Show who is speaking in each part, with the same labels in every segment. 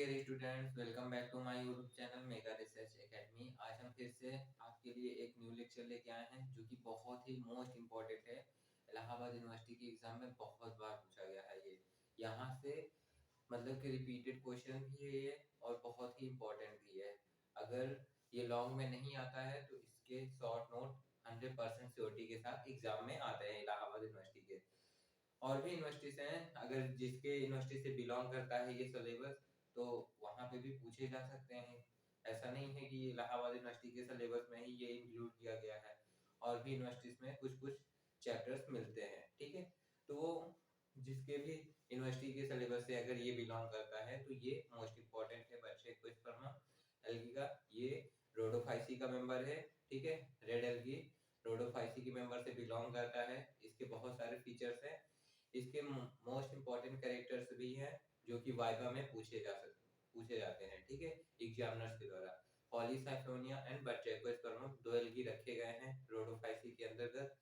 Speaker 1: Dear students, welcome back to my YouTube channel mega research academy. आज हम फिर से आपके लिए एक न्यू लेक्चर लेके आए हैं जो कि बहुत ही मोस्ट इम्पोर्टेंट है। इलाहाबाद यूनिवर्सिटी के एग्जाम में बहुत बार पूछा गया है ये। यहाँ से मतलब कि रिपीटेड क्वेश्चन भी है ये और बहुत ही इम्पोर्टेंट भी है। अगर ये लॉन्ग में नहीं आता है तो इसके शॉर्ट नोट 100% श्योरिटी के साथ एग्जाम में आते हैं इलाहाबाद यूनिवर्सिटी के। और भी यूनिवर्सिटीज हैं, अगर जिसके यूनिवर्सिटी से बिलोंग करता है ये सिलेबस तो वहाँ पे भी पूछे जा सकते हैं। ऐसा नहीं है कि इलाहाबाद यूनिवर्सिटी के सिलेबस में ही ये इंक्लूड किया गया है, और भी यूनिवर्सिटीज में कुछ कुछ चैप्टर्स मिलते हैं। ठीक है, तो वो जिसके भी यूनिवर्सिटी के सिलेबस से अगर ये बिलोंग करता है तो ये मोस्ट इम्पोर्टेंट है बच्चे को इस पर एलगी का। ये रोडोफाइसी का मेंबर है। ठीक है, रेड एलगी रोडोफाइसी के मेंबर से बिलोंग करता है। इसके बहुत सारे फीचर्स हैं। इसके मोस्ट इम्पोर्टेंट कैरेक्टर्स भी हैं जो कि वाइवा में पूछे जाते हैं। ठीक है, एग्जामिनर्स के द्वारा। पॉलीसाइफोनिया एंड बट्रेकोस्पर्मम दो एल्गी रखे गए हैं रोडोफाइसी के अंतर्गत।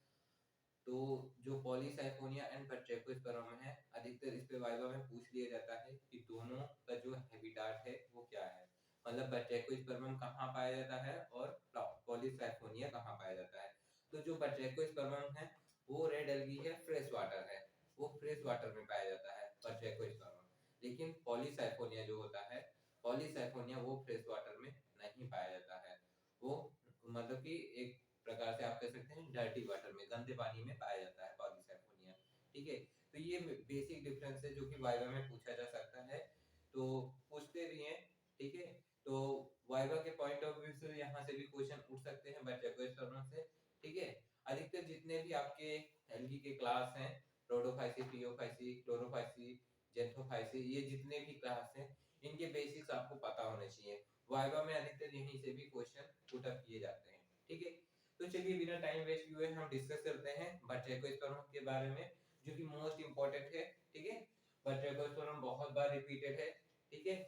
Speaker 1: तो जो पॉलीसाइफोनिया एंड बट्रेकोस्पर्मम है, अधिकतर इस पे वाइवा में पूछ लिया जाता है कि दोनों का जो हैबिटाट है वो क्या है। मतलब बट्रेकोस्पर्मम कहाँ पाया जाता है और पॉलीसाइफोनिया कहाँ पाया जाता है। तो जो बट्रेकोस्पर्मम है वो रेड एल्गी है, फ्रेश वाटर है, वो फ्रेश वाटर में पाया जाता है बट्रेकोस्पर्मम। लेकिन पॉलीसाइफोनिया जो होता है, पॉलीसाइफोनिया वो फ्रेश वाटर में नहीं पाया जाता है। वो मतलब कि एक प्रकार से आप कह सकते हैं डर्टी वाटर में, गंदे पानी में पाया जाता है पॉलीसाइफोनिया। ठीक है, तो ये बेसिक डिफरेंस है जो कि वाइवा में पूछा जा सकता है, तो पूछते भी हैं। ठीक है, तो वाइवा के पॉइंट ऑफ व्यू से यहाँ से भी क्वेश्चन उठ सकते हैं बट्रेकोस्पर्मम से। ठीक है, अधिकतर जितने भी आपके एल्गी के क्लास हैं, रोडोफाइसी, फियोफाइसी, क्लोरोफाइसी, जेंथोफाइसी, ये जितने भी क्लास हैं इनके बेसिक्स आपको पता होने चाहिए। वाइवा में अधिकतर यहीं से भी क्वेश्चन पुट अप किए जाते हैं। ठीक है, तो चलिए बिना टाइम वेस्ट किए हम डिस्कस करते हैं बट्रेकोस्पर्मम के बारे में, जो कि मोस्ट इंपॉर्टेंट है। ठीक है, बट्रेकोस्पर्मम बहुत बार रिपीटेड है। ठीक है,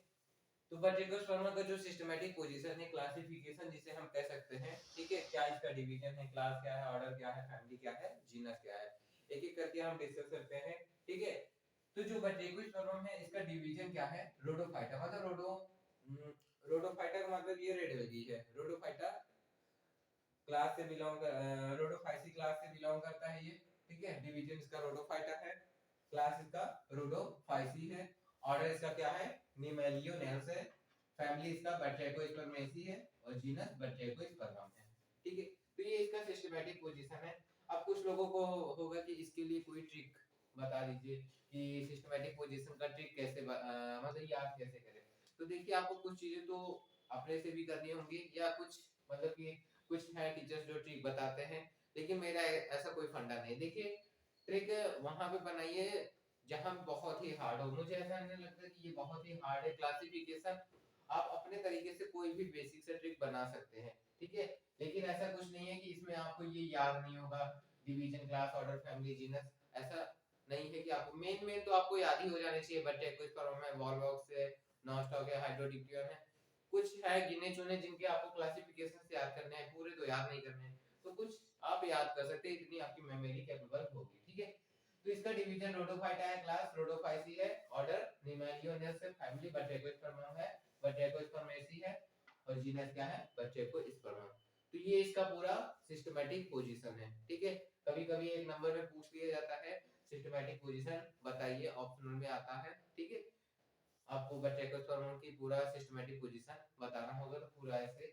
Speaker 1: तो बट्रेकोस्पर्मा का जो सिस्टमैटिक पोजीशन है, क्लासिफिकेशन जिसे हम कह सकते हैं। ठीक है, क्या इसका डिवीजन है, क्लास क्या है, ऑर्डर क्या है, फैमिली क्या है, जीनस क्या है, एक एक करके हम डिस्कस करते हैं। ठीक है, तो जो बट्रेकोस्पर्मम है इसका डिवीजन क्या है, रोडोफाइटा। मतलब रोडोफाइटा का मतलब ये रेड एल्गी है। रोडोफाइटा क्लास से बिलोंग रोडोफाइसी क्लास से बिलोंग करता है ये। ठीक है, डिवीजन इसका रोडोफाइटा है, क्लास इसका रोडोफाइसी है, ऑर्डर इसका क्या है, निमेलियोनेल्स है, फैमिली इसका बट्रेकोस्पर्मेसी है और जीनस बट्रेकोस्पर्मम है। ठीक है, तो ये इसका सिस्टमैटिक पोजीशन है। अब कुछ लोगों को होगा कि इसके लिए कोई ट्रिक बता दीजिए कि सिस्टमैटिक पोजीशन का ट्रिक कैसे मतलब याद कैसे करें। तो देखिए, आपको कुछ चीजें तो अपने से भी करनी होंगी, या कुछ मतलब कि कुछ है टीचर्स जो ट्रिक बताते हैं, लेकिन मेरा ऐसा कोई फंडा नहीं। देखिए, ट्रिक वहां पे बनाइए जहां बहुत ही हार्ड हो। मुझे ऐसा नहीं लगता कि ये बहुत ही हार्ड है। क्लासिफिकेशन आप अपने तरीके से कोई भी बेसिक से ट्रिक बना सकते हैं। ठीक है, लेकिन ऐसा कुछ नहीं है कि इसमें आपको ये याद नहीं होगा, division, class, order, family, genus. ऐसा नहीं है कि आपको मेन मेन तो आपको याद ही हो जाने चाहिए। बट्रेकोस्पर्मम है, वॉलवॉक्स है, नॉस्टॉक है, हाइड्रोडिप्टियन है। कुछ है गिने चुने जिनके आपको क्लासिफिकेशन से याद करने हैं, पूरे तो याद नहीं करने हैं। तो कुछ आप याद कर सकते हैं, इतनी आपकी मेमोरी कैपेबल होगी। ठीक है, तो इसका डिवीजन रोडोफाइटा है, क्लास रोडोफाइसी है, ऑर्डर निमेलियोनेस है, फैमिली बट्रेकोस्पर्मम है, बट्रेकोस्पर्मेसी है, और जीनस क्या है, बट्रेकोस्पर्मम। तो ये इसका पूरा सिस्टमैटिक पोजीशन है। ठीक है, कभी-कभी एक नंबर में पूछ लिया जाता है सिस्टमैटिक पोजीशन बताइए, ऑप्शनल में आता है। ठीक है, आपको बट्रेकोस्पर्मम की पूरा सिस्टमैटिक पोजीशन बताना होगा, तो पूरा ऐसे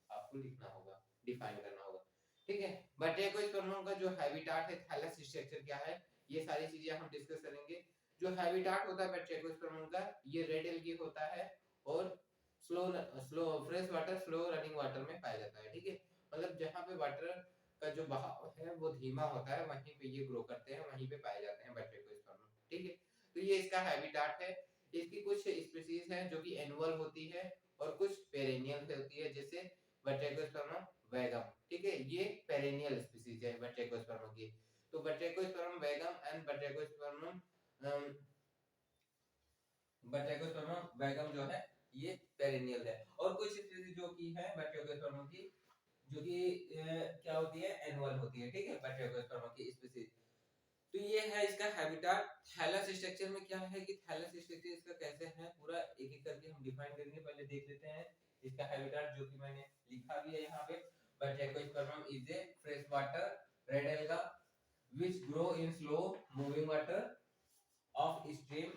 Speaker 1: आपको लिखना होगा, डिफाइन करना होगा। ठीक है, बट्रेकोस्पर्मम का जो हैबिटाट है, थैलस स्ट्रक्चर क्या है, ये सारी चीजें हम डिस्कस करेंगे। जो हैबिटाट होता है बट्रेकोस्पर्मम का, ये रेड एल्गी होता है और slow slow fresh water, slow running water में पाया जाता है। ठीक है, मतलब जहां पे वाटर का जो बहाव है वो धीमा होता है, वहीं पे ये ग्रो करते हैं, वहीं पे पाए जाते हैं बट्रेकोस्पर्मम। ठीक है, तो ये इसका हैबिटाट है। इसकी कुछ स्पीशीज हैं जो कि एनुअल होती है और कुछ पेरेनियल होती है, जैसे बट्रेकोस्पर्मम वैगम। ठीक है, ये पेरेनियल स्पीशीज है बट्रेकोस्पर्मम की। तो बट्रेकोस्पर्मम वैगम एंड बट्रेकोस्पर्मम वैगम जो है ये पेरेनियल है। और कुछ स्पीशीज जो की है बट्रेकोस्पर्मम की, जो कि क्या होती है, एनुअल होती है। ठीक है, बट्रेकोस्पर्मम की स्पीशीज तो ये है इसका हैबिटाट। थैलस स्ट्रक्चर में क्या है कि थैलस स्ट्रक्चर इसका कैसे है पूरा एक एक करके हम डिफाइन करेंगे। पहले देख लेते हैं इसका हैबिटाट, जो कि मैंने लिखा भी है यहाँ पे। Brachiospermum is a fresh water red alga which grow in slow moving water of stream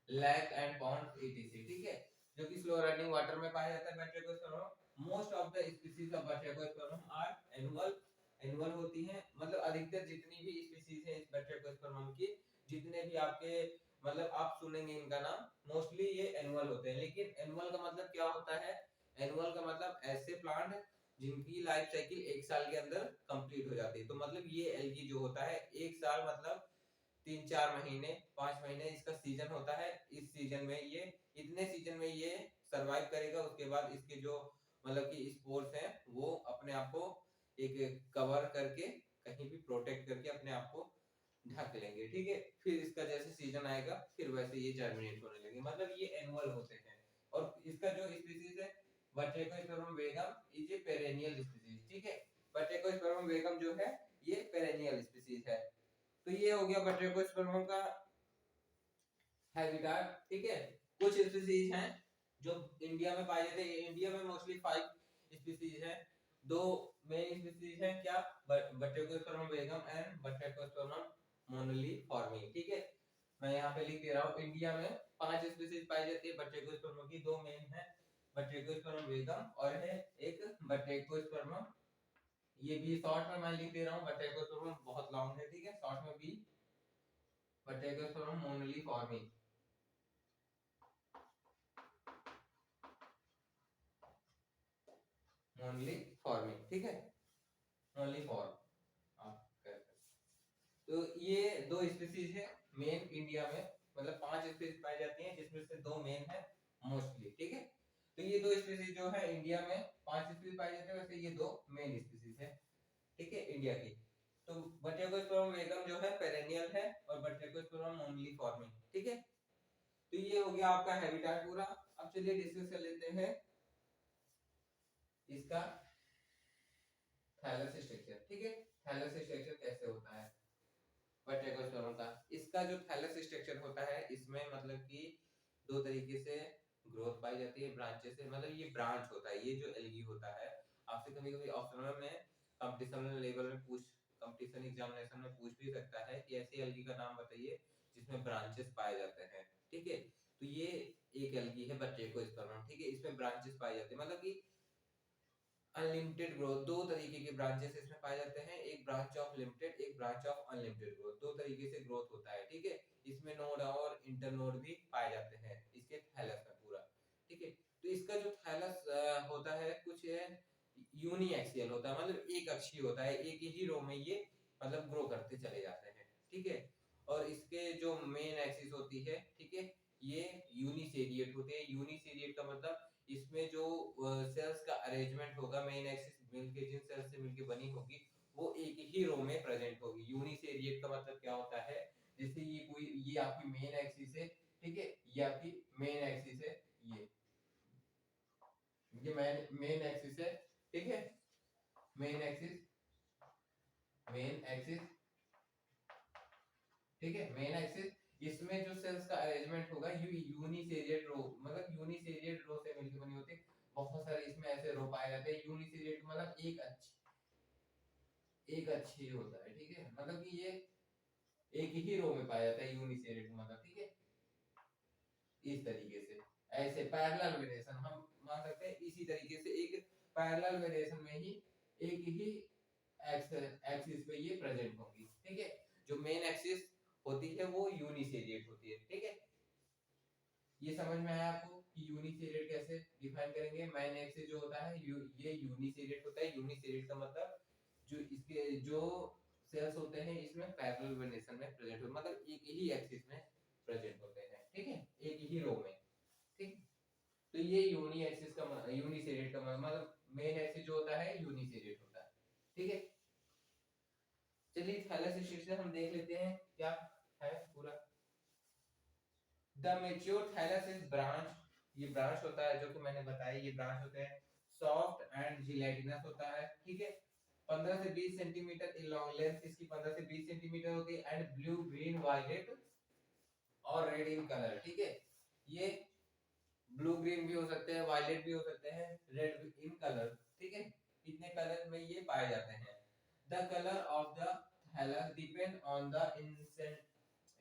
Speaker 1: lake and pond etc, ठीक है, जो कि स्लो रनिंग वाटर में पाया जाता है Brachiospermum. Most of the species of Brachiospermum are annual, annual होती हैं, मतलब अधिकतर जितनी भी स्पीशीज है इस ब्रैकियोस्पर्मम की, जितने भी आपके मतलब आप सुनेंगे इनका नाम, मोस्टली ये एनुअल होते हैं। लेकिन एनुअल का मतलब क्या होता है? एनुअल का मतलब ऐसे प्लांट जिनकी लाइफ साइकिल एक साल के अंदर कंप्लीट हो जाती है। तो मतलब ये एल्गी जो होता है एक साल मतलब 3-4 महीने 5 महीने इसका सीजन होता है। इस सीजन में ये इतने सीजन में ये सरवाइव करेगा, उसके बाद इसके जो मतलब कि स्पोर्स हैं वो अपने आप को एक कवर करके कहीं भी प्रोटेक्ट करके अपने आप को ढक लेंगे, ठीक है। फिर इसका जैसे सीजन आएगा फिर वैसे ये जर्मिनेट होने लगेंगे, मतलब ये एनुअल होते हैं। और इसका जो स्पीशीज है बटेकोस्पर्मम वेगम इज ए पेरेनियल स्पीशीज, ठीक है। बटेकोस्पर्मम वेगम जो है ये पेरेनियल स्पीशीज है। तो ये हो गया बटेकोस्पर्मम का हैबिटाट, ठीक है। कुछ स्पीशीज हैं जो इंडिया में पाए जाते हैं। इंडिया में मोस्टली 5 स्पीशीज हैं। दो मेन स्पीशीज हैं क्या, बटेकोस्पर्मम वेगम एंड बटेकोस्पर्मम मोनलीफॉर्मी, ठीक है। मैं यहाँ पे लिख दे रहा हूँ, इंडिया में 5 स्पीशीज पाई जाती है बटेकोस्पर्मम की। दो मेन है बटेकोस्पर्मम वेगम और है एक बटेकोस्पर्मम, ये भी शॉर्ट में मैं लिख दे रहा हूँ, बटेकोस्पर्मम बहुत लॉन्ग है, ठीक है, शॉर्ट में भी बटेकोस्पर्मम मोनलीफॉर्मी। मोनली फॉर्मिंग, ठीक है, मोनली फॉर्म आप कह सकते। तो ये दो स्पीशीज है मेन इंडिया में, मतलब 5 स्पीशीज पाई जाती हैं जिसमें से 2 मेन है मोस्टली, ठीक है। तो ये 2 स्पीशीज जो है इंडिया में 5 स्पीशीज पाई जाती है, वैसे ये 2 मेन स्पीशीज है, ठीक है, इंडिया की। तो बटेकोस्पर्मम वेगम जो है पेरेनियल है और बटेकोस्पर्मम मोनली फॉर्मिंग, ठीक है। तो ये हो गया आपका हैबिटाट पूरा। अब चलिए डिस्कस कर लेते हैं इसका थैलस स्ट्रक्चर, ठीक है। थैलस स्ट्रक्चर कैसे होता है बटेकोस्पर्मम का? इसका जो थैलस स्ट्रक्चर होता है इसमें मतलब कि 2 तरीके से ग्रोथ पाई जाती है, ब्रांचेस से, मतलब ये ब्रांच होता है। ये जो एल्गी होता है, आपसे कभी-कभी ऑप्शनल में कंपटीशन लेवल में पूछ कंपटीशन एग्जामिनेशन में पूछ भी सकता है कि ऐसी एल्गी का नाम बताइए जिसमें ब्रांचेस पाए जाते हैं, ठीक है। तो ये एक एल्गी है बटेकोस्पर्मम, ठीक है, इसमें ब्रांचेस पाए जाते हैं, मतलब कि अनलिमिटेड ग्रोथ। 2 तरीके के ब्रांचेस इसमें पाए जाते हैं, एक ब्रांच ऑफ लिमिटेड, एक ब्रांच ऑफ अनलिमिटेड ग्रोथ। 2 तरीके से ग्रोथ होता है, ठीक है। इसमें नोड और इंटरनोड भी पाए जाते हैं इसके थैलस में पूरा, ठीक है। तो इसका जो थैलस होता है कुछ यूनी एक्सियल होता है, मतलब एक अक्षीय होता है, एक ही रो में ये मतलब ग्रो करते चले जाते हैं, ठीक है। और इसके जो मेन एक्सिस होती है, ठीक है, ये यूनिसेरिएट होते हैं। यूनिसेरिएट का मतलब इसमें जो सेल्स का अरेंजमेंट होगा, मेन एक्सिस मिलके जिन सेल्स से मिलके बनी होगी वो एक ही रो में प्रेजेंट होगी। यूनिसेरिएट का मतलब क्या होता है, जैसे ये आपकी मेन एक्सिस है, ठीक है, ये आपकी मेन एक्सिस है, ये मेन एक्सिस है, ठीक है, मेन एक्सिस, मेन एक्सिस, ठीक है, मेन एक्सिस। इसमें जो सेल्स का अरेंजमेंट होगा यूनिसेरिएट रो, मतलब यूनिसेरिएट रो से मिलकर बनी होती है। बहुत सारे इसमें ऐसे रो पाए जाते हैं। यूनिसेरिएट मतलब एक अच्छी होता है, ठीक है, मतलब कि ये एक ही रो में पाया जाता है यूनिसेरिएट मतलब, ठीक है। इस तरीके से ऐसे पैरेलल वेरिएशन हम मान सकते हैं, इसी तरीके से एक पैरेलल वेरिएशन में ही एक ही एक्सिस पे ये प्रेजेंट होंगी, ठीक है। जो मेन एक्सिस होती है वो यूनिसेरिएट होती है, ठीक है। ये समझ में आया आपको कि यूनिसेरिएट कैसे डिफाइन करेंगे? मेन एक्सिस जो होता है ये यूनिसेरिएट होता है। यूनिसेरिएट का मतलब जो इसके जो सेल्स होते हैं इसमें पैरेलल वेरिएशन में प्रेजेंट होते, मतलब एक ही एक्सिस में प्रेजेंट होते हैं, ठीक है, एक ही रो में, ठीक। तो ये यूनी एक्सिस का यूनिसेरिएट का मतलब मेन एक्सिस जो होता है यूनिसेरिएट होता है, ठीक है। चलिए थैलस स्ट्रक्चर हम देख लेते हैं क्या है पूरा। The mature thallus is branch, ये ब्रांच होता है जो कि मैंने बताया, ये ब्रांच होते हैं, सॉफ्ट एंड जिलेटिनस होता है, ठीक है। 15 से 20 सेंटीमीटर इन लॉन्ग, लेंथ इसकी 15 से 20 सेंटीमीटर होती है, एंड ब्लू ग्रीन वायलेट और रेड इन कलर, ठीक है। ये ब्लू ग्रीन भी हो सकते हैं, वायलेट भी हो सकते हैं, रेड इन कलर, ठीक है। कितने कलर में ये पाए जाते हैं। The colour of the thallus depend on the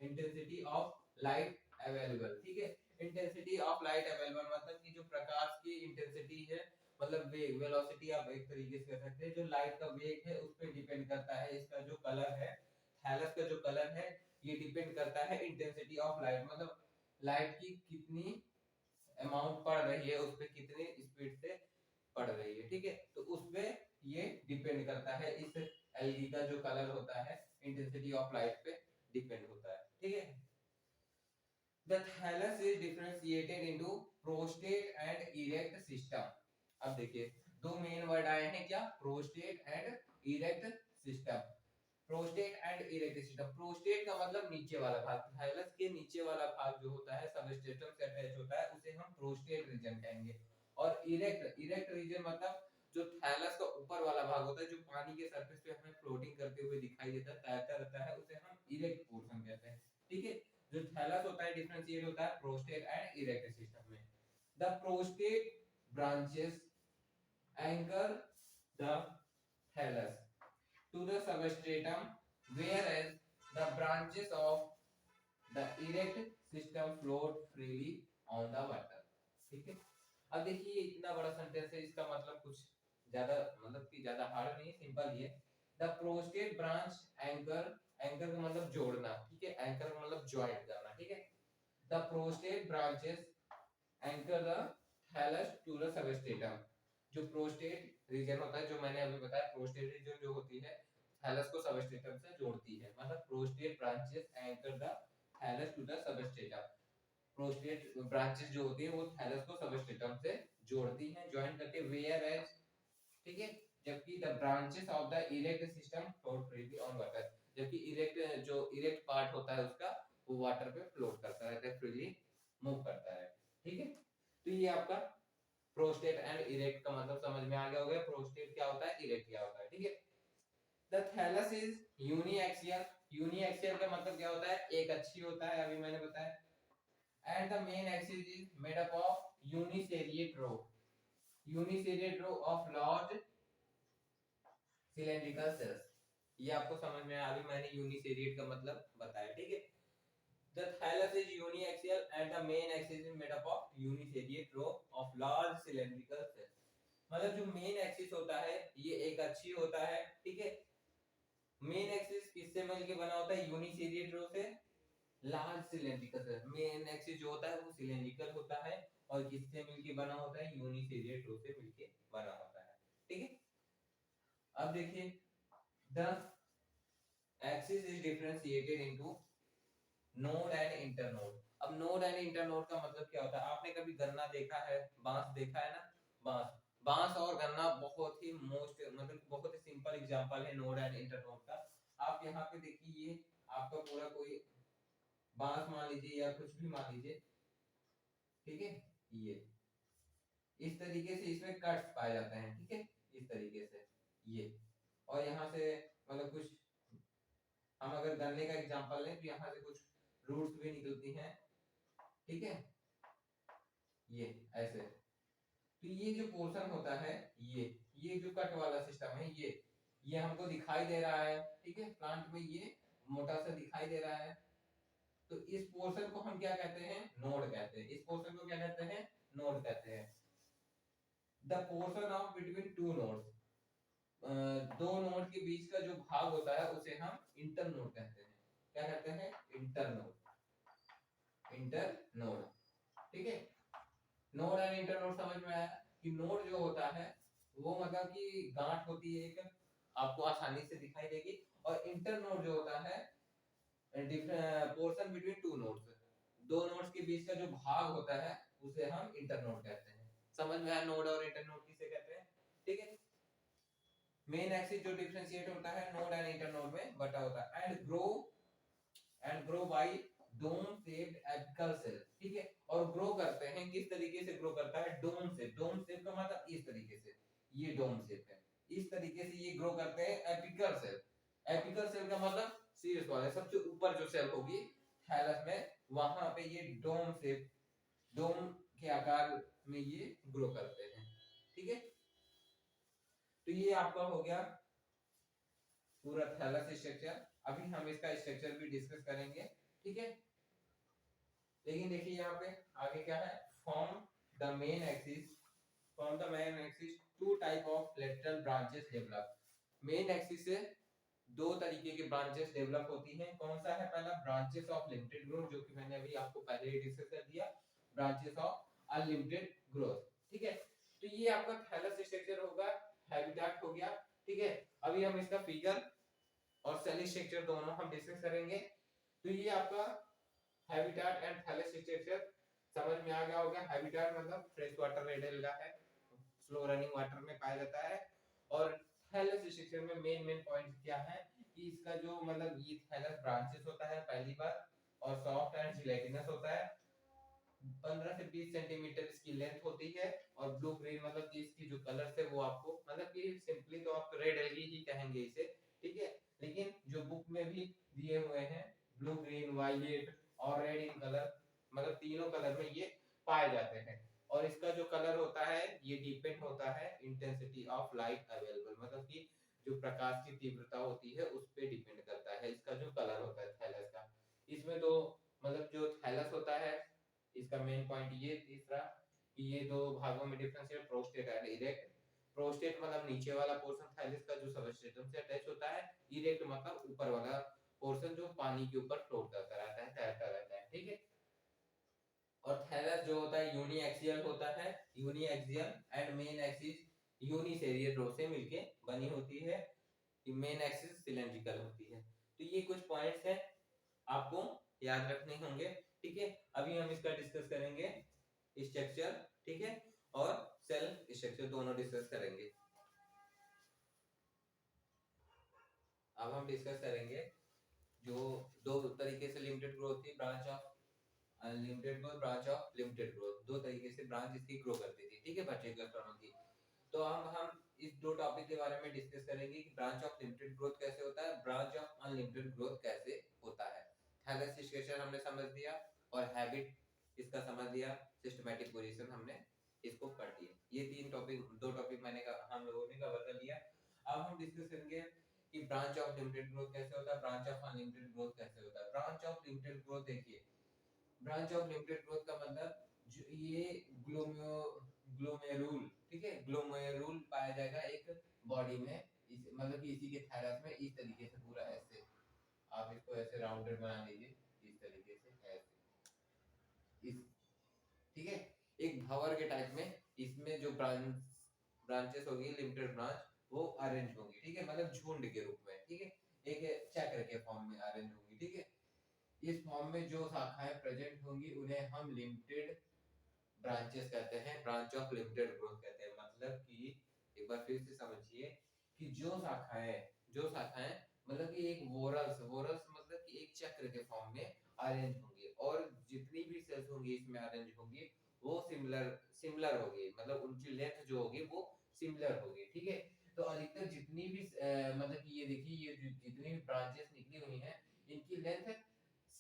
Speaker 1: intensity of light available, ठीक है। इंटेंसिटी ऑफ लाइट अवेलेबल मतलब कि जो प्रकाश की इंटेंसिटी है, मतलब वेग, वेलोसिटी आप एक तरीके से कह सकते हैं, जो लाइट का वेग है उस पर डिपेंड करता है इसका जो कलर है, थैलस का जो कलर है ये डिपेंड करता है इंटेंसिटी ऑफ लाइट, मतलब लाइट की कितनी अमाउंट पड़ रही है, उस पर कितनी स्पीड से पड़ रही है, ठीक है। तो उस पे ये डिपेंड करता है, इस एलगी का जो कलर होता है इंटेंसिटी ऑफ लाइट पे डिपेंड होता है, ठीक है। The thallus is differentiated into prostate and erect system. अब देखिए दो मेन वर्ड आए हैं क्या, prostate and erect system. Prostate and erect system, prostate का मतलब नीचे वाला भाग, थाइलस के नीचे वाला भाग जो होता है सबस्ट्रेटम से अटैच होता है उसे हम प्रोस्टेट रीजन कहेंगे। और इरेक्ट, इरेक्ट रीजन मतलब जो थाइलस का ऊपर वाला भाग होता है, जो पानी के सरफेस पे हमें फ्लोटिंग करते हुए दिखाई देता है, तैरता रहता है, उसे हम इरेक्ट पोर्शन कहते हैं, ठीक है। जो थैलस होता है डिफरेंशिएट होता है प्रोस्टेट एंड इरेक्ट सिस्टम में। The prostate branches anchor the thallus to the substratum, whereas the branches of the erect system float freely on the water, ठीक है। अब देखिए इतना बड़ा सेंटेंस है, इसका मतलब कुछ ज्यादा, मतलब कि ज्यादा हार्ड नहीं, सिंपल ही है। The prostate branch anchor, anchor का मतलब जोड़ना, ठीक है, एंकर का मतलब ज्वाइंट करना, ठीक है। The prostate branches anchor the thallus to the substratum, जो प्रोस्टेट रीजन होता है, जो मैंने अभी बताया, प्रोस्टेट रीजन जो होती है थैलस को सबस्ट्रेटम से जोड़ती है, मतलब prostate branches anchor the thallus to the substratum. Prostate branches जो होती है वो थैलस को सबस्ट्रेटम से जोड़ती हैं, ज्वाइन करके, वेयर एज, ठीक है। जबकि the branches of the erect system float freely on water, जबकि इरेक्ट, जो इरेक्ट पार्ट होता है उसका, वो वाटर पे फ्लोट करता रहता है, फ्रीली मूव करता है, ठीक है। तो ये आपका प्रोस्टेट एंड इरेक्ट का मतलब समझ में आ गया होगा, प्रोस्टेट क्या होता है, इरेक्ट क्या होता है, ठीक है। The thallus is uniaxial, uniaxial का मतलब क्या होता है, एक अक्षीय होता है, अभी मैंने बताया। And the main axis is made up of uniseriate row, uniseriate row of large cylindrical cells. ये आपको समझ में आया, अभी मैंने यूनिसेरिएट का मतलब बताया, ठीक है। The thallus is uniaxial and the main axis is made up of uniseriate row of large cylindrical cells. मतलब जो मेन एक्सिस होता है ये एक अक्षीय होता है, ठीक है। मेन एक्सिस किससे मिलके बना होता है, यूनिसेरिएट रो से large cylindrical cell. Main axis जो होता है वो सिलेंड्रिकल होता है और किससे मिलके बना होता है, यूनिसेरिएट रो से मिलके बना होता है, ठीक है। अब देखिए the axis is differentiated into node and internode. अब नोड एंड इंटरनोड का मतलब क्या होता है, आपने कभी गन्ना देखा है, बांस देखा है ना, बांस, बांस और गन्ना बहुत ही मोस्ट, मतलब बहुत ही सिंपल एग्जांपल है नोड एंड इंटरनोड का। आप यहाँ पे देखिए, ये आपका पूरा कोई बांस मान लीजिए या कुछ भी मान लीजिए, ठीक है। ये इस तरीके से इसमें कट्स पाए जाते हैं, ठीक है, इस तरीके से ये, और यहाँ से मतलब कुछ, हम अगर गन्ने का एग्जांपल लें तो यहाँ से कुछ रूट्स भी निकलती हैं, ठीक है, ये ऐसे। तो ये जो पोर्शन होता है, ये जो कट वाला सिस्टम है, ये हमको दिखाई दे रहा है, ठीक है, प्लांट में ये मोटा सा दिखाई दे रहा है। तो इस पोर्शन को हम क्या कहते हैं, नोड कहते हैं। इस पोर्शन को क्या कहते हैं, नोड कहते हैं। The portion of between two nodes, दो नोड के बीच का जो भाग होता है उसे हम इंटरनोड कहते हैं। क्या कहते हैं, इंटरनोड, इंटरनोड, ठीक है। नोड एंड इंटरनोड समझ में आया कि नोड जो होता है वो मतलब कि गांठ होती है एक, आपको आसानी से दिखाई देगी, और इंटरनोड जो होता है पोर्शन बिटवीन टू नोड्स, दो नोड्स के बीच का जो भाग होता है उसे हम इंटरनोड कहते हैं। समझ में आया नोड और इंटरनोड किसे कहते हैं, ठीक है। मेन एक्सिस जो डिफरेंशिएट होता है नोड एंड इंटरनोड में बटा होता है, and grow by dome shaped apical cell, ठीक है। और ग्रो करते हैं, किस तरीके से ग्रो करता है, डोम शेप। डोम शेप का मतलब इस तरीके से, ये डोम शेप है, इस तरीके से ये ग्रो करते है, सबसे ऊपर जो सेल होगी थैलस में, वहां पे ये डोम के आकार में ये ग्रो करते हैं। ठीक है, तो ये आपका हो गया पूरा थैलस स्ट्रक्चर। अभी हम इसका स्ट्रक्चर भी डिस्कस करेंगे। ठीक है, लेकिन देखिए यहाँ पे आगे क्या है, form the main axis, from the main axis to type of lateral branches develop. Main axis से दो तरीके की ब्रांचेस डेवलप होती हैं। कौन सा है, पहला ब्रांचेस ऑफ लिमिटेड ग्रोथ, जो कि मैंने अभी आपको पहले ही डिस्कस कर दिया, ब्रांचेस ऑफ अनलिमिटेड ग्रोथ। ठीक है, तो ये आपका थैलस स्ट्रक्चर होगा, हैबिटेट हो गया। ठीक है, अभी हम इसका फिगर और सेल स्ट्रक्चर दोनों हम डिस्कस करेंगे। तो ये आपका हैबिटेट एंड थैलस स्ट्रक्चर समझ में आ गया होगा। हैबिटेट मतलब फ्रेश वाटर में रहता है, स्लो रनिंग वाटर में पाया जाता है। और थैलस स्ट्रक्चर में मेन पॉइंट क्या है कि इसका जो मतलब ये थैलस ब्रांचेस होता है पहली बार, और सॉफ्ट एंड जिलेटिनस होता है, 15 से 20 सेंटीमीटर इसकी लेंथ होती है। और ब्लू ग्रीन मतलब कि इसकी जो कलर्स है वो आपको मतलब कि सिंपली तो आप रेड एलगी ही कहेंगे इसे। ठीक है, लेकिन जो बुक में भी दिए हुए हैं ब्लू ग्रीन वायलेट और रेड इन कलर, मतलब तीनों कलर में ये पाए जाते हैं। और इसका जो कलर होता है ये डिपेंड होता है इंटेंसिटी ऑफ लाइट अवेलेबल, मतलब कि जो प्रकाश की तीव्रता होती है उस पे डिपेंड करता है इसका जो कलर होता है थैलस का। इसमें तो मतलब जो थैलस होता है इसका मेन पॉइंट ये तीसरा कि ये दो भागों में differentiate, prostate and erect. Prostate मतलब नीचे वाला पोर्शन थैलस का जो सबस्ट्रेटम से अटैच होता है, इरेक्ट मतलब ऊपर वाला पोर्शन जो पानी के ऊपर फ्लोट करता रहता है, तैरता रहता है। ठीक है, और थैलस जो होता है यूनी एक्सियल होता है, uniaxial and main axis uniserial row से मिलके बनी होती है, मेन एक्सिस सिलेंड्रिकल होती है। तो ये कुछ पॉइंट्स हैं आपको याद रखने होंगे। ठीक है, अभी हम इसका डिस्कस करेंगे स्ट्रक्चर। ठीक है, और सेल स्ट्रक्चर दोनों डिस्कस करेंगे। अब हम डिस्कस करेंगे जो दो तरीके से लिमिटेड ग्रोथ थी, branch of unlimited growth, branch of limited growth, दो तरीके से ब्रांच इसकी ग्रो करती थी। ठीक है, पर्टिकुलर टर्म की। तो हम इस दो टॉपिक के बारे में डिस्कस करेंगे कि ब्रांच ऑफ लिमिटेड ग्रोथ कैसे होता है, ब्रांच ऑफ अनलिमिटेड ग्रोथ कैसे होता है। थैलस स्ट्रक्चर हमने समझ लिया और हैबिट इसका समझ लिया, सिस्टमैटिक पोजीशन हमने इसको पढ़ लिया। ये तीन टॉपिक, दो टॉपिक मैंने हम लोगों ने कवर कर लिया। अब हम डिस्कस करेंगे कि ब्रांच ऑफ लिमिटेड ग्रोथ कैसे होता है, ब्रांच ऑफ अनलिमिटेड ग्रोथ कैसे होता है। ब्रांच ऑफ लिमिटेड ग्रोथ देखिए, ब्रांच ऑफ लिमिटेड ग्रोथ का मतलब जो ये ग्लोमेरुल, ठीक है, ग्लोमेरुल पाया जाएगा एक बॉडी में, इस मतलब कि इसी के थायरस में इस तरीके से पूरा ऐसे आप इसको ऐसे राउंडेड बना लीजिए, इस तरीके से ऐसे इस, ठीक है, एक भंवर के टाइप में इसमें जो ब्रांचेस होगी लिमिटेड ब्रांच वो अरेंज होंगी। ठीक है, मतलब झुंड के रूप में। ठीक है, एक चक्र के फॉर्म में अरेंज होंगी। ठीक है, इस फॉर्म में जो शाखाएं प्रेजेंट होंगी उन्हें हम लिमिटेड ब्रांचेस कहते हैं, ब्रांच ऑफ लिमिटेड ग्रोथ कहते हैं। मतलब कि एक बार फिर से समझिए कि जो शाखाएं मतलब कि एक वोरल्स वोरल्स मतलब कि एक चक्र के फॉर्म में अरेंज होंगी, और जितनी भी सेल्स होंगी इसमें अरेंज होंगी वो सिमिलर होगी, मतलब उनकी लेंथ जो होगी वो सिमिलर होगी। ठीक है, तो अधिकतर जितनी भी मतलब कि ये देखिए ये जितनी भी ब्रांचेस निकली हुई हैं इनकी लेंथ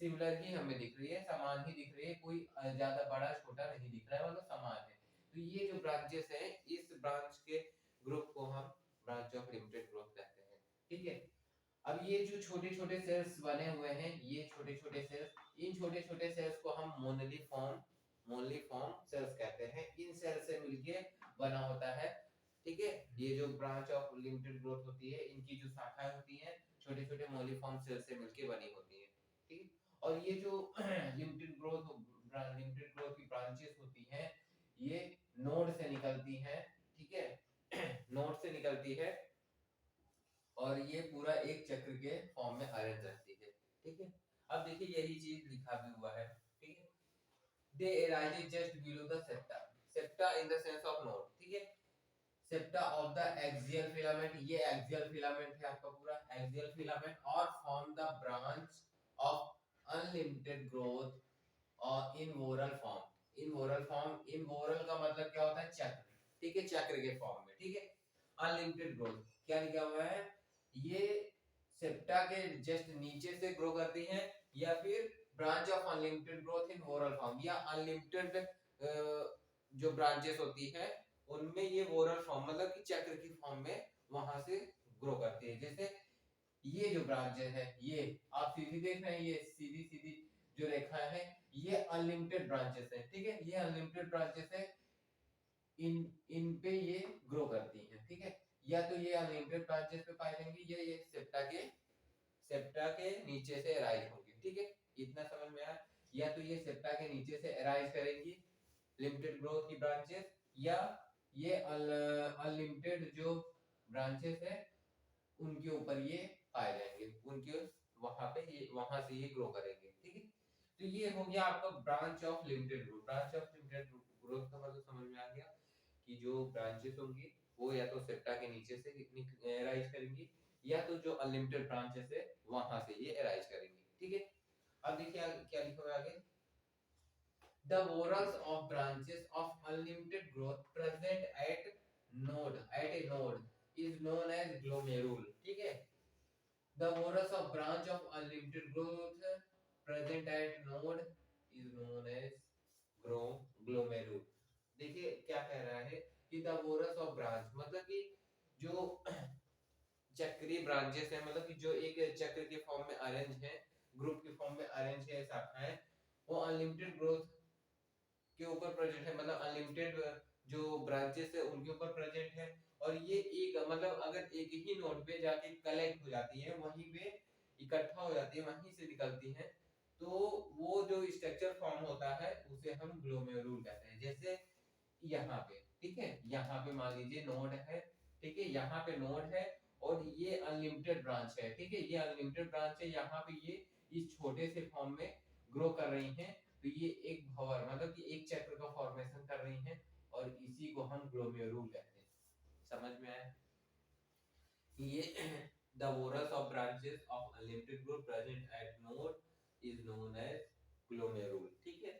Speaker 1: सिमिलर ही हमें दिख रही है, समान ही दिख रही है, कोई ज्यादा बड़ा छोटा नहीं दिख रहा है, मतलब समान है। तो ये जो ब्रांचेस हैं इस ब्रांच के ग्रुप को हम ब्रांच ऑफ लिमिटेड ग्रोथ कहते हैं। ठीक है, अब ये जो छोटे छोटे सेल्स बने हुए हैं, ये छोटे छोटे सेल्स, इन छोटे छोटे सेल्स को हम मोनलीफॉर्म सेल्स कहते हैं। इन सेल्स से मिलके बना होता है। ठीक है, ये जो ब्रांच ऑफ लिमिटेड ग्रोथ होती है इनकी जो शाखाएं होती हैं छोटे छोटे मोनलीफॉर्म सेल से मिलके बनी होती है। ठीक है, और ये जो लिमिटेड ग्रोथ की ब्रांचेस होती हैं ये नोड से निकलती हैं। ठीक है नोड से निकलती है और ये पूरा एक चक्र के फॉर्म में अरेंज रहती है। ठीक है, अब देखिए यही चीज लिखा भी हुआ है। ठीक है, दे arise just below the septa, septa in the sense of node. ठीक है, septa of the axial filament, ये एक्सियल फिलामेंट है आपका पूरा एक्सियल फिलामेंट, और form the branch of unlimited growth और इन वोरल फॉर्म। इन वोरल का मतलब क्या होता है, चक्र। ठीक है, चक्र के फॉर्म में। ठीक है, अनलिमिटेड ग्रोथ क्या लिखा हुआ है, ये सेप्टा के जस्ट नीचे से ग्रो करती हैं, या फिर branch of unlimited growth in whorl form, या अनलिमिटेड जो ब्रांचेस होती है उनमें ये वोरल फॉर्म मतलब कि चक्र की फॉर्म में वहां से ग्रो करती है। जैसे ये जो ब्रांचेस है, ये आप सीधी देख रहे हैं, ये सीधी सीधी जो रेखा है ये अनलिमिटेड ब्रांचेस है, ठीक है, ये अनलिमिटेड ब्रांचेस है, इन इन पे ये ग्रो करती हैं, ठीक है। या तो ये अनलिमिटेड ब्रांचेस पे पाई जाएंगी, ये सेप्टा के नीचे से अराइज होंगी, ठीक है, इतना समझ में आया। या तो ये सेप्टा के नीचे से अराइज करेंगी लिमिटेड ग्रोथ की ब्रांचेस, या ये अनलिमिटेड जो ब्रांचेस है उनके ऊपर ये पाए जाएंगे, उनके वहां पे ये वहां से ये ग्रो करेंगे, ठीक है। तो ये हो गया आपका branch of limited growth. Branch of limited growth का मतलब समझ में आ गया कि जो ब्रांचेस होंगी वो या तो सेप्टा के नीचे से राइज करेंगी, या तो जो अनलिमिटेड ब्रांचेस है वहां से ये राइज करेंगी, ठीक है। अब देखिए क्या लिखा हुआ है आगे, the whorls of branches of unlimited growth present at a node is known as glomerule, ठीक है। the whorls of branch of unlimited growth present at node is known as glomerule। देखिए क्या कह रहा है कि the whorls of branch मतलब कि जो चक्रीय ब्रांचेस है, मतलब कि जो एक चक्र के फॉर्म में अरेंज है, ग्रुप के फॉर्म में अरेंज है शाखाएं, वो अनलिमिटेड ग्रोथ के ऊपर प्रेजेंट है, मतलब अनलिमिटेड जो ब्रांचेस है उनके ऊपर प्रेजेंट है। और ये एक मतलब अगर एक ही नोड पे जाके कलेक्ट हो जाती है, वहीं पे इकट्ठा हो जाती है, वहीं से निकलती है, तो वो जो स्ट्रक्चर फॉर्म होता है उसे हम ग्लोमेरुल कहते हैं। जैसे यहाँ पे, ठीक है, यहाँ पे मान लीजिए नोड है, ठीक है, यहाँ पे नोड है और ये अनलिमिटेड ब्रांच है, ठीक है, ये अनलिमिटेड ब्रांच है, यहाँ पे ये इस छोटे से फॉर्म में ग्रो कर रही हैं, तो ये एक भंवर मतलब कि एक चक्र का फॉर्मेशन कर रही हैं, और इसी को हम ग्लोमेरुल कहते हैं। समझ में आया? ये the whorls of branches of unlimited group present at node is known as glomerule, ठीक है।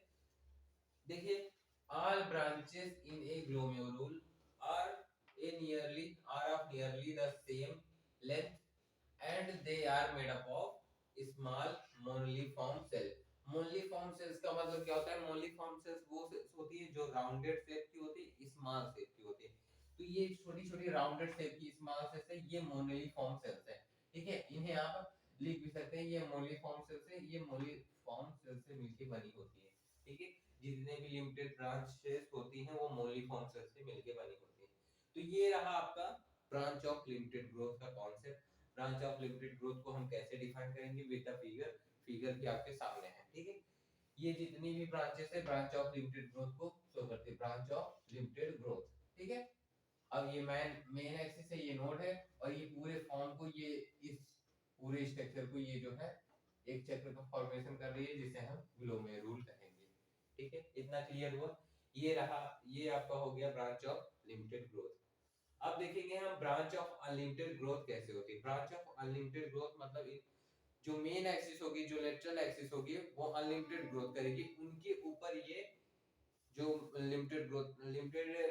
Speaker 1: देखिए all branches in a glomerule are of nearly the same length and they are made up of small moniliform cells। Moniliform cells का मतलब क्या होता है? मोनलीफॉर्म sales वो sales होती है जो राउंडेड शेप की होती है, स्मॉल शेप की होती है। तो ये छोटी छोटी राउंडेड शेप की स्मॉल सेल्स है, ये मोनलीफॉर्म सेल्स है, ठीक है। इन्हें आप लिख भी सकते हैं, ये मोनलीफॉर्म सेल्स है, ये मोनलीफॉर्म सेल्स से मिलकर बनी होती है, ठीक है। जितने भी लिमिटेड ब्रांचेस होती हैं वो मोनलीफॉर्म सेल्स से मिलकर बनी होती है। तो ये रहा आपका ब्रांच ऑफ लिमिटेड ग्रोथ का concept. Branch of limited growth को हम कैसे डिफाइन करेंगे विद द फिगर की आपके सामने है, ठीक है। ये जितनी भी ब्रांचेस है ब्रांच ऑफ लिमिटेड ग्रोथ को शो करते हैं, ब्रांच ऑफ लिमिटेड ग्रोथ, ठीक है। अब ये मेन एक्सिस है, ये नोड है, और ये पूरे फॉर्म को ये इस पूरे स्ट्रक्चर को ये जो है एक चक्र का फॉर्मेशन कर रही है, जिसे हम ग्लोमेरुल कहेंगे, ठीक है। इतना क्लियर हुआ? ये रहा, ये आपका हो गया ब्रांच ऑफ लिमिटेड ग्रोथ। अब देखेंगे हम ब्रांच ऑफ अनलिमिटेड ग्रोथ कैसे होती है। ब्रांच ऑफ अनलिमिटेड ग्रोथ मतलब जो मेन एक्सिस होगी, जो लेटरल एक्सिस होगी, वो अनलिमिटेड ग्रोथ करेगी, उनके ऊपर ये जो लिमिटेड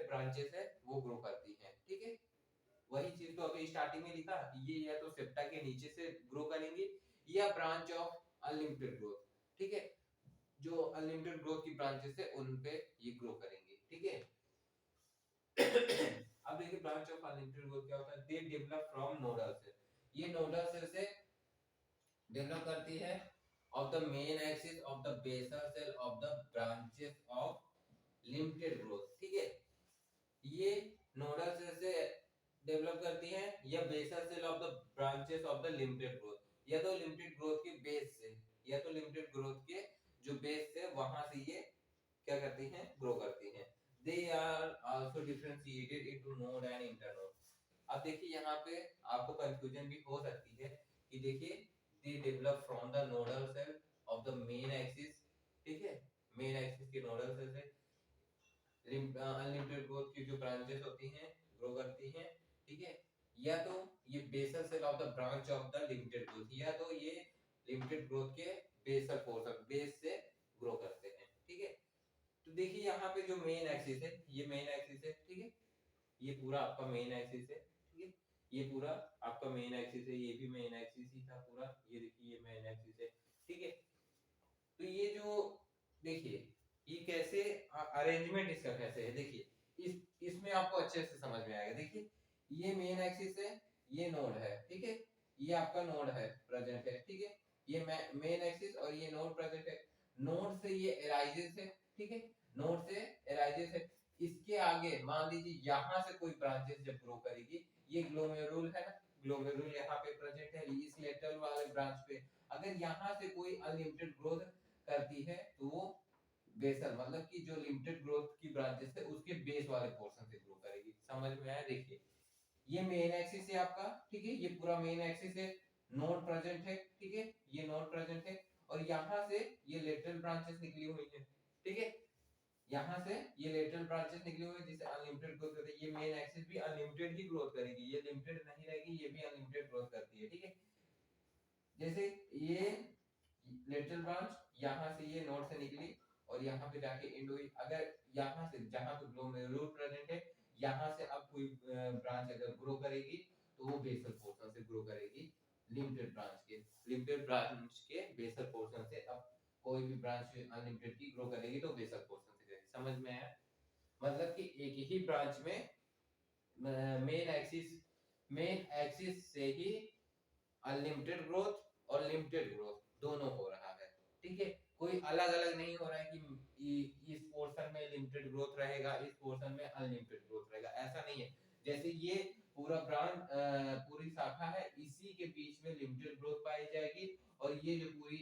Speaker 1: ब्रांचेस है वो ग्रो करती हैं, ठीक है। वही चीज तो अभी स्टार्टिंग में लिखा, ये या तो सेप्टा के नीचे से ग्रो करेंगे या ब्रांच ऑफ अनलिमिटेड ग्रोथ, ठीक है। जो अनलिमिटेड ग्रोथ की ब्रांचेस है उन पे ये ग्रो करेंगे, ठीक है। अब देखिए ब्रांच ऑफ अनलिमिटेड ग्रोथ क्या होता है? They develop from nodal cell. ये नोडल सेल से डेवलप करती है of the main axis of the basal cell of the branches of limited growth, ठीक है। ये नोडल सेल से डेवलप करती है या basal cell of the branches of the limited growth, या तो लिमिटेड ग्रोथ के बेस से, या तो लिमिटेड ग्रोथ के जो बेस से वहां से ये क्या करती हैं? ग्रो करती हैं। They are also differentiated into node and internode. अब देखिए यहाँ पे आपको कंफ्यूजन भी हो सकती है कि देखिए they develop from the nodal cell of the main axis, ठीक है। मेन एक्सिस के नोडल सेल से अनलिमिटेड ग्रोथ की जो ब्रांचेस होती हैं ग्रो करती हैं, ठीक है। या तो ये basal cell of the branch of the limited growth, या तो ये लिमिटेड ग्रोथ के बेसल पोर्शन बेस से ग्रो करते हैं, ठीक है। तो देखिए यहाँ पे जो मेन एक्सिस है, ये मेन एक्सिस है, ठीक है, ये पूरा आपका मेन एक्सिस है, ठीक है। ये पूरा आपका मेन एक्सिस है, ये भी मेन एक्सिस ही था पूरा, ये देखिए ये मेन एक्सिस है, ठीक है। तो ये जो देखिए ये कैसे अरेंजमेंट इसका कैसे है, देखिए इसमें आपको अच्छे से समझ में आएगा। देखिए ये मेन एक्सिस है, ये नोड है, ठीक है, ये आपका नोड है प्रेजेंट है, ठीक है, ये मेन एक्सिस और ये नोड प्रेजेंट है। नोड से ये एराइजेस है, ठीक है, नोड से एराइजेस है। इसके आगे मान लीजिए यहाँ से कोई ब्रांचेस जब ग्रो करेगी, ये ग्लोमेरुल है ना, ग्लोमेरुल यहाँ पे प्रेजेंट है इस लेटरल वाले ब्रांच पे। अगर यहाँ से कोई अनलिमिटेड ग्रोथ करती है तो वो बेसल मतलब कि जो लिमिटेड ग्रोथ की ब्रांचेस है उसके बेस वाले पोर्शन से ग्रो करेगी। समझ में आया? देखिए ये मेन एक्सिस है आपका, ठीक है, ये पूरा मेन एक्सिस है, नोड प्रेजेंट है, ठीक है, ये नोड प्रेजेंट है, और यहाँ से ये लेटरल ब्रांचेस निकली हुई है, ठीक है, यहाँ से ये लेटरल ब्रांचेस निकली हुई है जिससे अनलिमिटेड ग्रोथ करती है। ये मेन एक्सिस भी अनलिमिटेड ही ग्रोथ करेगी, ये लिमिटेड नहीं रहेगी, ये भी अनलिमिटेड ग्रोथ करती है, ठीक है। जैसे ये लेटरल ब्रांच यहाँ से ये नोड से निकली और यहाँ पे जाके एंड हुई। अगर यहाँ से जहाँ पे ग्लोमेरुल प्रेजेंट है यहाँ से अब कोई ब्रांच अगर ग्रो करेगी तो वो बेसल पोर्शन से ग्रो करेगी, लिमिटेड ब्रांच के बेसल पोर्शन से। अब कोई भी ब्रांच अनलिमिटेड की ग्रो करेगी तो बेसल पोर्शन से करेगी। समझ में आया? मतलब कि एक ही ब्रांच में मेन एक्सिस से ही अनलिमिटेड ग्रोथ और लिमिटेड ग्रोथ दोनों हो रहा है, ठीक है, कोई अलग अलग नहीं हो रहा है कि इस पोर्शन में लिमिटेड ग्रोथ रहेगा, इस पोर्शन में अनलिमिटेड ग्रोथ रहेगा, ऐसा नहीं है। जैसे ये पूरा ब्रांच पूरी शाखा है, इसी के बीच में लिमिटेड ग्रोथ पाई जाएगी और ये जो पूरी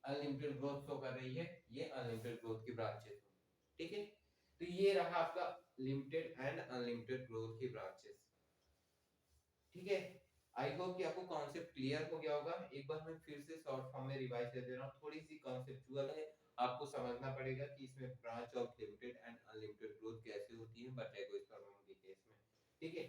Speaker 1: अनलिमिटेड ग्रोथ शो कर रही है ये अनलिमिटेड ग्रोथ की ब्रांचेस, ठीक है। तो ये रहा आपका लिमिटेड एंड अनलिमिटेड ग्रोथ की ब्रांचेस, ठीक है। आई होप कि आपको कॉन्सेप्ट क्लियर हो गया होगा। एक बार मैं फिर से शॉर्ट फॉर्म में रिवाइज कर दे रहा हूँ, थोड़ी सी कॉन्सेप्चुअल है, आपको समझना पड़ेगा कि इसमें branch of limited and unlimited growth कैसे होती है बटेगोस्पर्मम के केस में, ठीक है।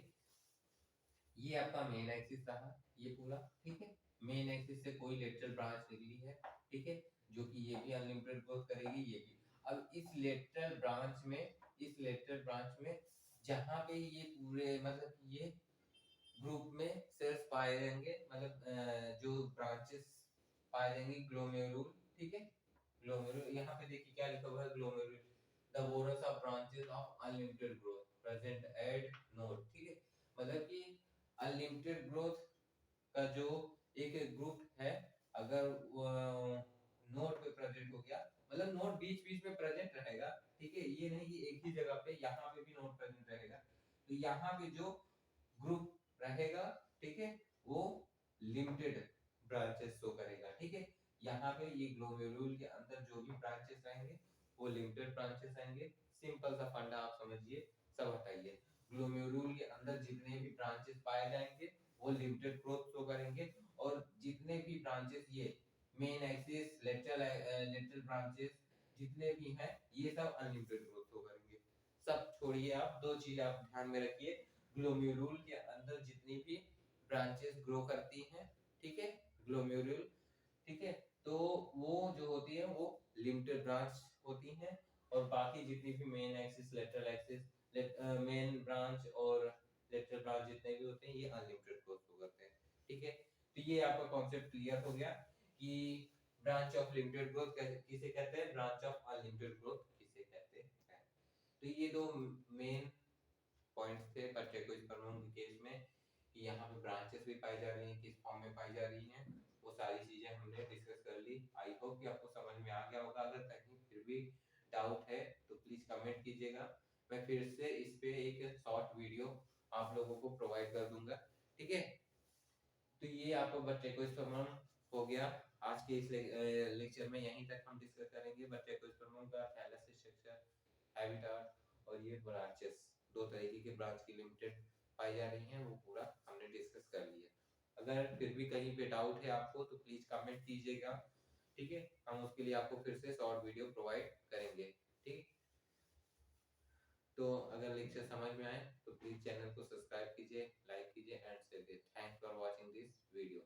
Speaker 1: ये आपका मेन एक्सिस रहा, ये पूरा, ठीक है, मेन एक्सिस से कोई लेटरल ब्रांच निकली है, ठीक है, जो कि ये भी अनलिमिटेड ग्रोथ करेगी, ये भी। अब इस लेटरल ब्रांच में जहां पे ये पूरे मतलब ये ग्रुप में सेल्स पाए जाएंगे, मतलब जो ब्रांचेस पाए जाएंगे ग्लोमेरुल, ठीक है, ग्लोमेरुल यहाँ पे देखिए क्या लिखा हुआ है, glomerule the whorls of branches of unlimited growth present at node, ठीक है, मतलब कि अनलिमिटेड ग्रोथ का जो एक ग्रुप है अगर नोड पे प्रेजेंट हो गया, मतलब नोड बीच बीच में प्रेजेंट रहेगा, ठीक है, ये नहीं कि एक ही जगह पे, यहाँ पे भी नोड प्रेजेंट रहेगा, तो यहाँ पे जो ग्रुप रहेगा, ठीक है, वो लिमिटेड ब्रांचेस शो करेगा, ठीक है। यहाँ पे ये ग्लोमेरुल के अंदर जो भी ब्रांचेस रहेंगे वो लिमिटेड ब्रांचेस आएंगे। सिंपल सा फंडा आप समझिए, सब हटाइए, ग्लोमेरुल के अंदर जितने भी ब्रांचेस पाए जाएंगे वो लिमिटेड ग्रोथ शो करेंगे, और जितने भी ब्रांचेस ये मेन एक्सिस लेटरल ब्रांचेस जितने भी हैं ये सब अनलिमिटेड ग्रोथ शो करेंगे। सब छोड़िए, आप दो चीज आप ध्यान में रखिए, ग्लोमेरुल के अंदर जितनी भी ब्रांचेस ग्रो करती हैं, ठीक है, ग्लोमेरुल, ठीक है, तो वो जो होती है वो लिमिटेड ब्रांच होती हैं, और बाकी जितनी भी main axis lateral axis main branch और लेटरल ब्रांच जितने भी होते हैं ये अनलिमिटेड ग्रोथ शो करते हैं, ठीक है। तो ये आपका कॉन्सेप्ट क्लियर हो गया कि ब्रांच ऑफ लिमिटेड ग्रोथ किसे कहते हैं, ब्रांच ऑफ अनलिमिटेड ग्रोथ किसे कहते हैं। तो ये दो मेन पॉइंट्स थे बटेगोस्पर्मम के केस में, कि यहाँ पे ब्रांचेस भी पाई जा रही हैं, किस फॉर्म में पाई जा रही हैं, वो सारी चीजें हमने डिस्कस कर ली। आई होप कि आपको समझ में आ गया होगा। अगर कहीं फिर भी डाउट है तो प्लीज कमेंट कीजिएगा, मैं फिर से इस पे एक शॉर्ट वीडियो आप लोगों को प्रोवाइड कर दूंगा, ठीक है। तो ये आपको बटेगोस्पर्मम हो गया। आज के इस लेक्चर में यहीं तक हम डिस्कस करेंगे बटेगोस्पर्मम का थैलेस स्ट्रक्चर, हैबिटाट और ये ब्रांचेस, दो तरीके के ब्रांच की लिमिटेड पाई जा रही हैं वो पूरा हमने डिस्कस कर लिया। अगर फिर भी कहीं पे डाउट है आपको तो प्लीज कमेंट कीजिएगा, ठीक है, हम उसके लिए आपको फिर से शॉर्ट वीडियो प्रोवाइड करेंगे, ठीक। तो अगर लेक्चर समझ में आए तो प्लीज चैनल को सब्सक्राइब कीजिए, लाइक कीजिए एंड शेयर कीजिए। Thanks for watching this video.